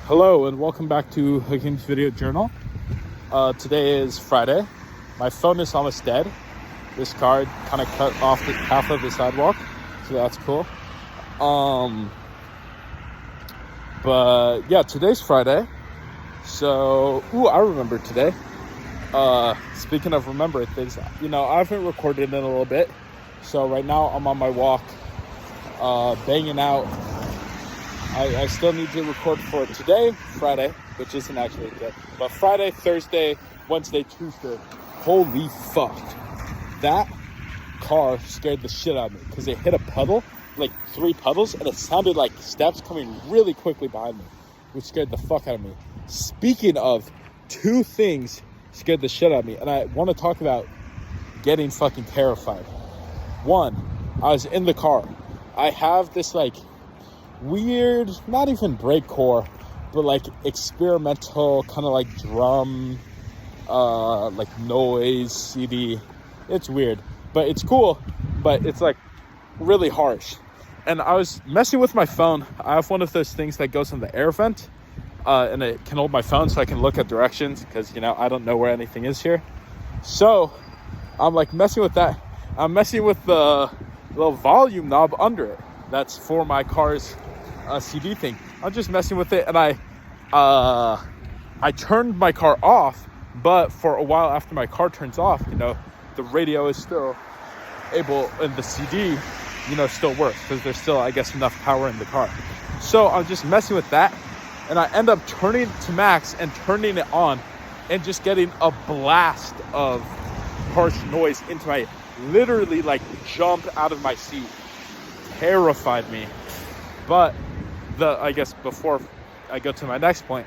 Hello and welcome back to Hakim's Video Journal. Today is Friday. My phone is almost dead. This car kind of cut off half of the sidewalk, so that's cool. But yeah, today's Friday. So, I remember today. Speaking of remembering things, I haven't recorded in a little bit. So right now I'm on my walk, banging out. I still need to record for today, Friday, which isn't actually good. But Friday, Thursday, Wednesday, Tuesday. Holy fuck. That car scared the shit out of me because it hit a puddle, like 3 puddles, and it sounded like steps coming really quickly behind me, which scared the fuck out of me. Speaking of, 2 things scared the shit out of me, and I want to talk about getting fucking terrified. 1, I was in the car. I have this weird, not even breakcore, but experimental kind of drum, noise CD. It's weird, but it's cool, but it's really harsh. And I was messing with my phone. I have one of those things that goes in the air vent, and it can hold my phone so I can look at directions because, I don't know where anything is here. So I'm messing with that. I'm messing with the little volume knob under it. That's for my car's CD thing. I'm just messing with it, and I turned my car off, but for a while after my car turns off, the radio is still able, and the CD, still works because there's still, I guess, enough power in the car. So I'm just messing with that, and I end up turning it to max and turning it on and just getting a blast of harsh noise into my, literally jumped out of my seat. Terrified me. But before I go to my next point,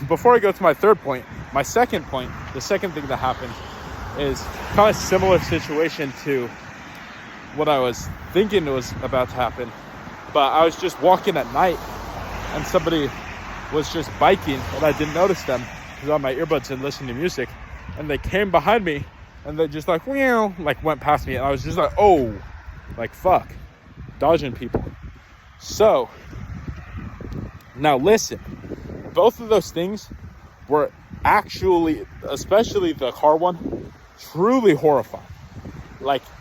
before I go to my third point, my second point, the second thing that happened is kind of similar situation to what I was thinking was about to happen. But I was just walking at night and somebody was just biking and I didn't notice them because I had my earbuds and listening to music, and they came behind me and they just went past me, and I was just fuck, dodging people. So now listen, both of those things were actually, especially the car one, truly horrifying.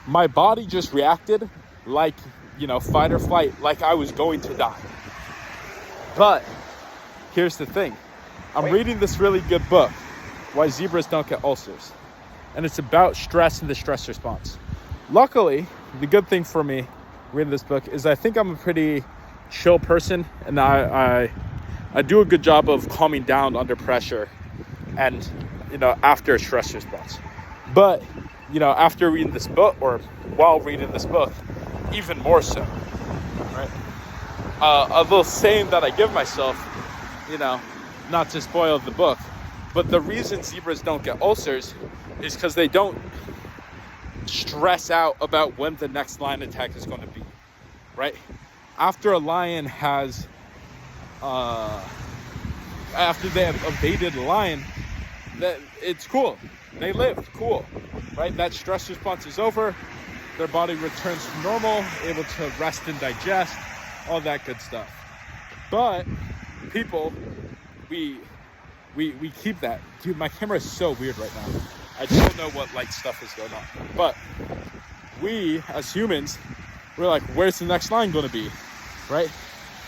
My body just reacted fight or flight, I was going to die. But here's the thing. I'm reading this really good book, Why Zebras Don't Get Ulcers. And it's about stress and the stress response. Luckily, the good thing for me reading this book is I think I'm a pretty chill person, and I do a good job of calming down under pressure and, after a stress response. But, after reading this book, or while reading this book, even more so, right? A little saying that I give myself, not to spoil the book, but the reason zebras don't get ulcers is because they don't stress out about when the next lion attack is going to be, right? After a lion has, after they have evaded a lion, that it's cool. They lived, cool, right? That stress response is over. Their body returns to normal, able to rest and digest, all that good stuff. But people, we keep that. Dude, my camera is so weird right now. I don't know what stuff is going on. But we, as humans, we're where's the next line going to be, right?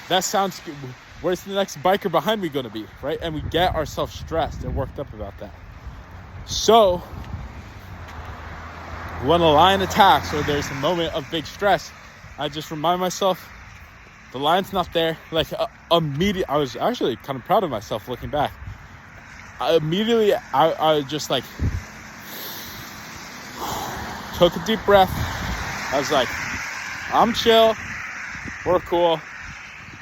That sounds good. Where's the next biker behind me going to be, right? And we get ourselves stressed and worked up about that. So when a lion attacks or there's a moment of big stress, I just remind myself the lion's not there. Immediately, I was actually kind of proud of myself looking back. I just took a deep breath. I was I'm chill. We're cool.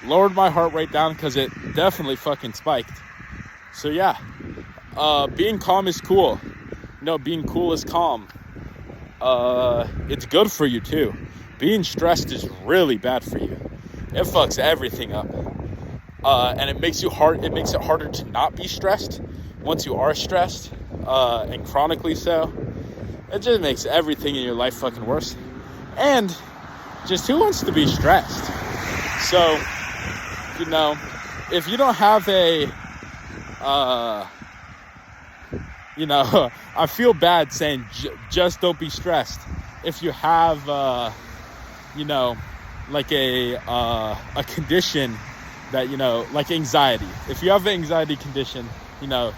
Lowered my heart rate down because it definitely fucking spiked. So yeah, being calm is cool. Being cool is calm. It's good for you too. Being stressed is really bad for you. It fucks everything up. And it makes it harder to not be stressed once you are stressed, and chronically so. It just makes everything in your life fucking worse. And just who wants to be stressed? So, if you don't have a, I feel bad saying just don't be stressed. If you have, like a condition that, like anxiety. If you have an anxiety condition, I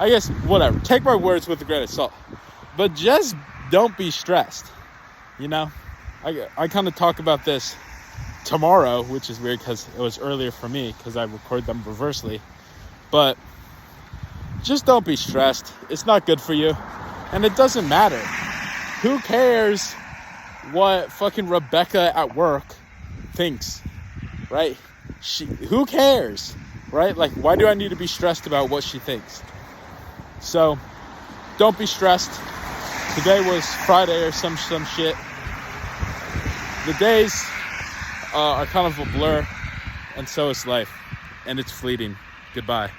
guess, whatever. Take my words with a grain of salt. But just don't be stressed, I kind of talk about this tomorrow, which is weird because it was earlier for me because I record them reversely. But just don't be stressed. It's not good for you. And it doesn't matter. Who cares what fucking Rebecca at work thinks, right? Who cares, right? Like, why do I need to be stressed about what she thinks? So, don't be stressed. Today was Friday or some shit. The days are kind of a blur, and so is life, and it's fleeting. Goodbye.